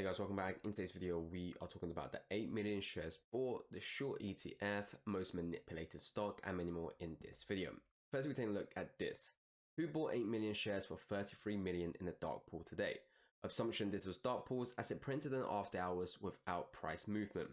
Hey guys, welcome back. In today's video, we are talking about the 8 million shares bought, the short ETF, most manipulated stock, and many more in this video. First, we take a look at this. Who bought 8 million shares for 33 million in the dark pool today? Assumption this was dark pools as it printed in after hours without price movement.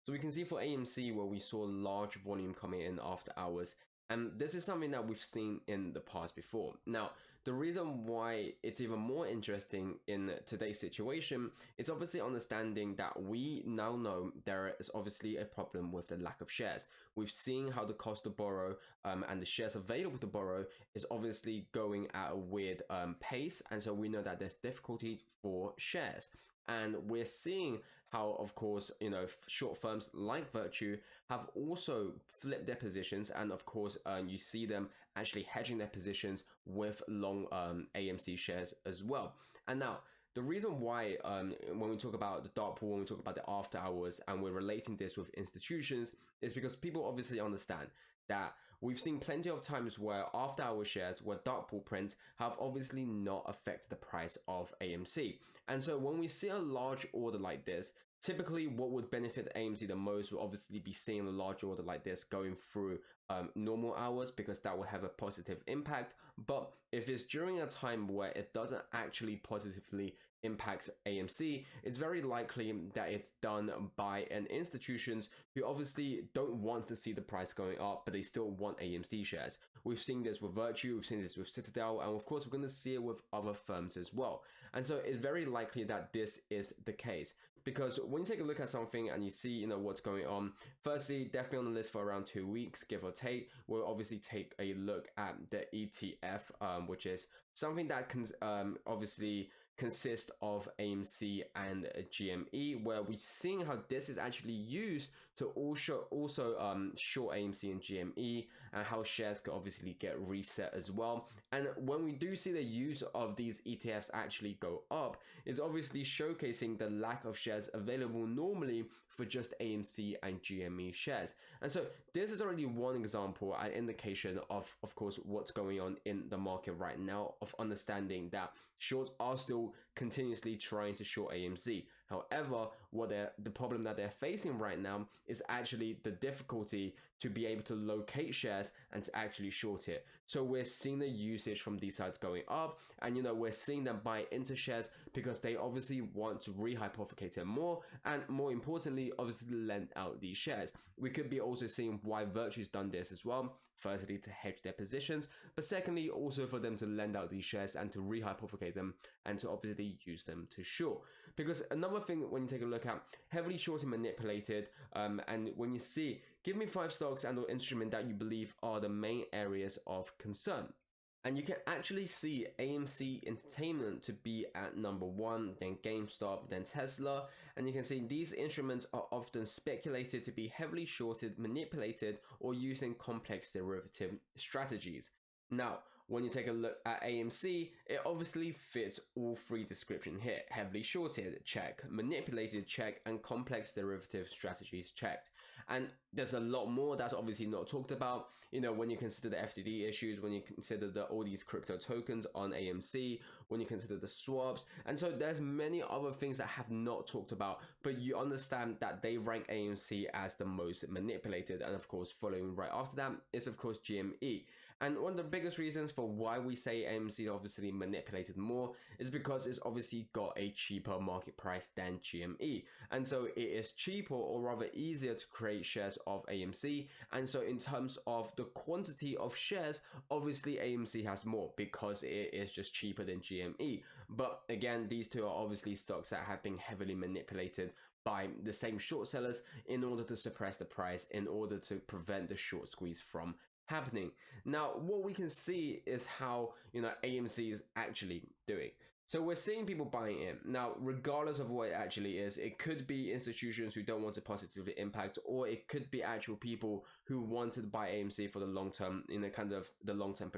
So we can see for AMC where we saw large volume coming in after hours. And this is something that we've seen in the past before. Now, the reason why it's even more interesting in today's situation is obviously understanding that we now know there is obviously a problem with the lack of shares. We've seen how the cost to borrow and the shares available to borrow is obviously going at a weird pace. And so we know that there's difficulty for shares. And we're seeing how, of course, short firms like Virtue have also flipped their positions. And of course, you see them actually hedging their positions with long AMC shares as well. And now, the reason why when we talk about the dark pool, when we talk about the after hours, and we're relating this with institutions, is because people obviously understand that we've seen plenty of times where after hour shares, where dark pool prints have obviously not affected the price of AMC. And so when we see a large order like this, typically what would benefit AMC the most will obviously be seeing a large order like this going through normal hours, because that will have a positive impact. But if it's during a time where it doesn't actually positively impact AMC, it's very likely that it's done by an institutions who obviously don't want to see the price going up, but they still want AMC shares. We've seen this with Virtue, we've seen this with Citadel, and of course we're going to see it with other firms as well. And so it's very likely that this is the case, because when you take a look at something and you see what's going on, firstly, definitely on the list for around 2 weeks, give or take, we'll obviously take a look at the ETF, which is something that can obviously consist of AMC and GME, where we're seeing how this is actually used to also short AMC and GME, and how shares could obviously get reset as well. And when we do see the use of these ETFs actually go up, it's obviously showcasing the lack of shares available normally for just AMC and GME shares. And so this is already one example and indication of course, what's going on in the market right now, of understanding that shorts are still continuously trying to short AMC. However, the problem that they're facing right now is actually the difficulty to be able to locate shares and to actually short it. So we're seeing the usage from these sides going up, and we're seeing them buy into shares because they obviously want to rehypothecate it more, and more importantly, obviously lend out these shares. We could be also seeing why Virtue's done this as well. Firstly, to hedge their positions, but secondly, also for them to lend out these shares and to rehypothecate them and to obviously use them to short. Because another thing, when you take a look at heavily short and manipulated, and when you see, give me 5 stocks and or instrument that you believe are the main areas of concern. And you can actually see AMC Entertainment to be at number 1, then GameStop, then Tesla. And you can see these instruments are often speculated to be heavily shorted, manipulated, or using complex derivative strategies. Now, when you take a look at AMC, it obviously fits all 3 descriptions here. Heavily shorted, check. Manipulated, check. And complex derivative strategies, checked. And there's a lot more that's obviously not talked about. When you consider the FTD issues, when you consider all these crypto tokens on AMC, when you consider the swaps. And so there's many other things that have not talked about, but you understand that they rank AMC as the most manipulated. And of course, following right after that is of course GME. And one of the biggest reasons for why we say AMC obviously manipulated more is because it's obviously got a cheaper market price than GME. And so it is cheaper, or rather easier, to create shares of AMC. And so in terms of the quantity of shares, obviously AMC has more because it is just cheaper than GME. But again, these two are obviously stocks that have been heavily manipulated by the same short sellers in order to suppress the price, in order to prevent the short squeeze from happening. Now, what we can see is how AMC is actually doing. So we're seeing people buying in. Now, regardless of what it actually is, it could be institutions who don't want to positively impact, or it could be actual people who wanted to buy AMC for the long term, kind of the long-term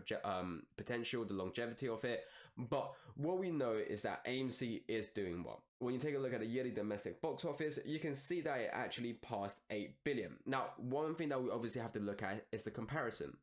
potential, the longevity of it. But what we know is that AMC is doing well. When you take a look at the yearly domestic box office, you can see that it actually passed 8 billion. Now, one thing that we obviously have to look at is the comparison.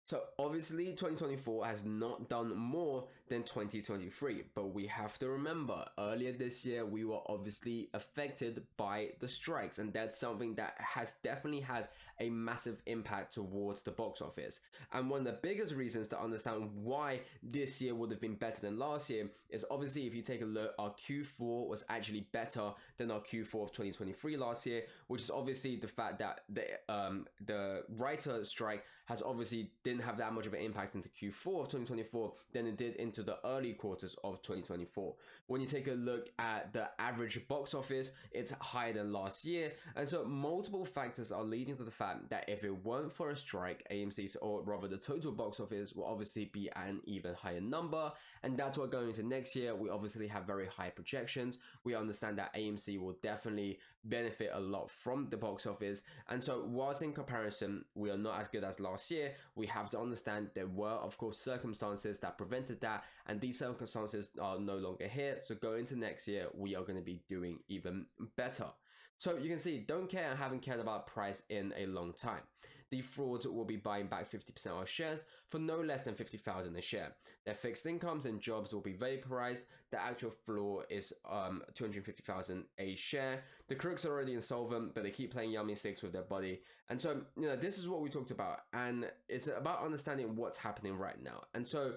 So obviously 2024 has not done more than 2023. But we have to remember, earlier this year, we were obviously affected by the strikes, and that's something that has definitely had a massive impact towards the box office. And one of the biggest reasons to understand why this year would have been better than last year is obviously, if you take a look, our Q4 was actually better than our Q4 of 2023 last year, which is obviously the fact that the writer strike has obviously didn't have that much of an impact into Q4 of 2024 than it did into the early quarters of 2024. When you take a look at the average box office, it's higher than last year. And so multiple factors are leading to the fact that if it weren't for a strike, AMC's, or rather the total box office, will obviously be at an even higher number. And that's what going into next year, we obviously have very high projections. We understand that AMC will definitely benefit a lot from the box office. And so whilst in comparison, we are not as good as last year, we have to understand there were, of course, circumstances that prevented that, and these circumstances are no longer here. So going into next year, we are going to be doing even better. So you can see, don't care and haven't cared about price in a long time. The frauds will be buying back 50% of shares for no less than 50,000 a share. Their fixed incomes and jobs will be vaporized. The actual floor is 250,000 a share. The crooks are already insolvent, but they keep playing yummy sticks with their body. And so, this is what we talked about, and it's about understanding what's happening right now. And so,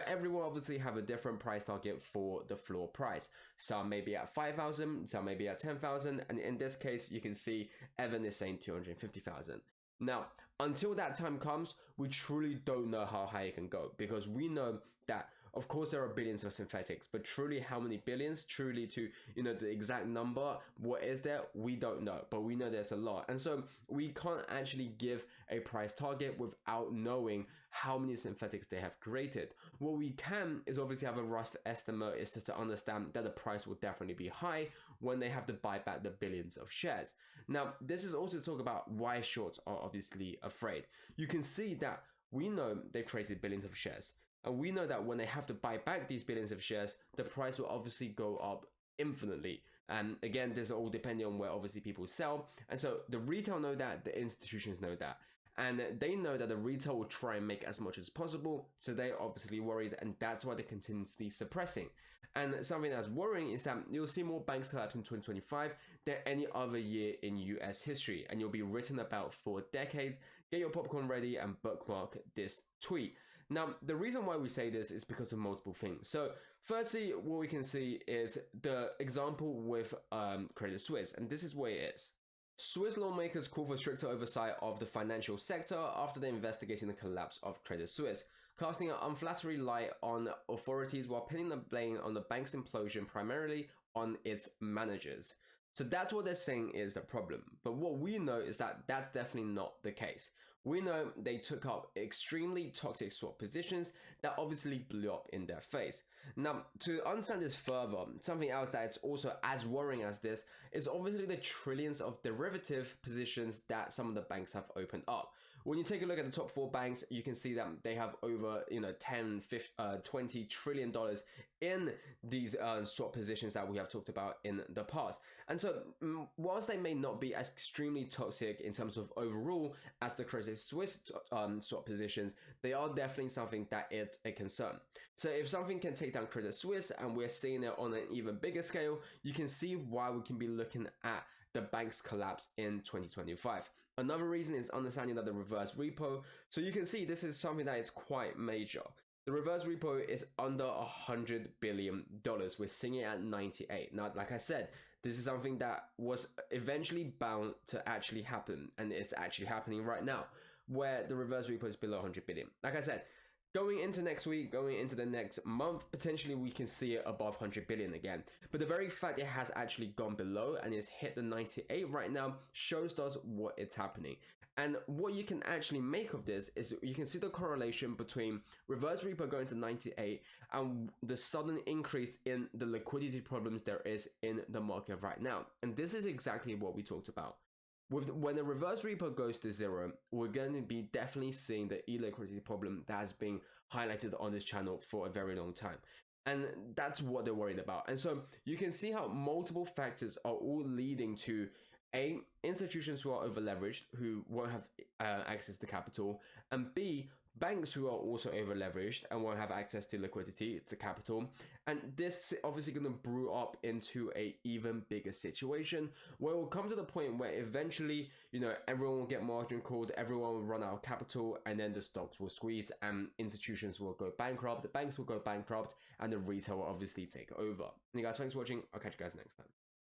everyone obviously have a different price target for the floor price. Some may be at 5,000, some may be at 10,000, and in this case, you can see Evan is saying 250,000. Now, until that time comes, we truly don't know how high it can go, because we know that, of course, there are billions of synthetics, but truly how many billions, truly to, the exact number, what is there, we don't know, but we know there's a lot. And so we can't actually give a price target without knowing how many synthetics they have created. What we can is obviously have a rough estimate, is to understand that the price will definitely be high when they have to buy back the billions of shares. Now, this is also to talk about why shorts are obviously afraid. You can see that we know they've created billions of shares. And we know that when they have to buy back these billions of shares, the price will obviously go up infinitely. And again, this is all depending on where obviously people sell. And so the retail know that, the institutions know that. And they know that the retail will try and make as much as possible. So they're obviously worried, and that's why they're continuously suppressing. And something that's worrying is that you'll see more banks collapse in 2025 than any other year in US history. And you'll be written about for decades. Get your popcorn ready and bookmark this tweet. Now, the reason why we say this is because of multiple things. So firstly, what we can see is the example with Credit Suisse, and this is where it is. Swiss lawmakers call for stricter oversight of the financial sector after they're investigating the collapse of Credit Suisse, casting an unflattering light on authorities while pinning the blame on the bank's implosion primarily on its managers. So that's what they're saying is the problem. But what we know is that that's definitely not the case. We know they took up extremely toxic swap positions that obviously blew up in their face. Now, to understand this further, something else that's also as worrying as this is obviously the trillions of derivative positions that some of the banks have opened up. When you take a look at the top 4 banks, you can see that they have over 10, 50, $20 trillion in these swap positions that we have talked about in the past. And so whilst they may not be as extremely toxic in terms of overall as the Credit Suisse swap positions, they are definitely something that is a concern. So if something can take down Credit Suisse, and we're seeing it on an even bigger scale, you can see why we can be looking at the bank's collapse in 2025. Another reason is understanding that the reverse repo. So you can see this is something that is quite major. The reverse repo is under $100 billion. We're seeing it at 98. Now, like I said, this is something that was eventually bound to actually happen, and it's actually happening right now, where the reverse repo is below 100 billion. Like I said, going into next week, going into the next month, potentially we can see it above 100 billion again. But the very fact it has actually gone below and it's hit the 98 right now shows us what it's happening. And what you can actually make of this is you can see the correlation between reverse repo going to 98 and the sudden increase in the liquidity problems there is in the market right now. And this is exactly what we talked about. When the reverse repo goes to 0, we're going to be definitely seeing the illiquidity problem that has been highlighted on this channel for a very long time. And that's what they're worried about. And so you can see how multiple factors are all leading to A, institutions who are over leveraged, who won't have access to capital, and B, banks who are also over leveraged and won't have access to liquidity, to capital. And this is obviously going to brew up into a even bigger situation where it will come to the point where eventually, everyone will get margin called, everyone will run out of capital, and then the stocks will squeeze and institutions will go bankrupt, the banks will go bankrupt, and the retail will obviously take over. And you guys, thanks for watching. I'll catch you guys next time.